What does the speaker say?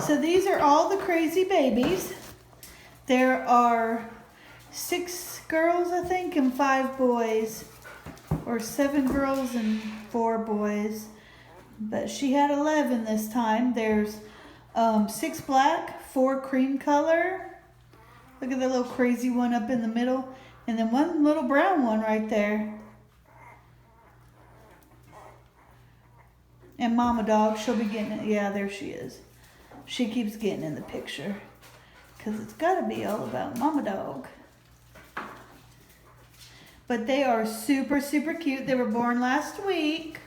So these are all the crazy babies. There are 6 girls, I think, and 5 boys. Or 7 girls and 4 boys. But she had 11 this time. There's 6 black, 4 cream color. Look at the little crazy one up in the middle. And then 1 little brown one right there. And Mama Dog, she'll be getting it. Yeah, there she is. She keeps getting in the picture. Because it's got to be all about Mama Dog. But they are super, super cute. They were born last week.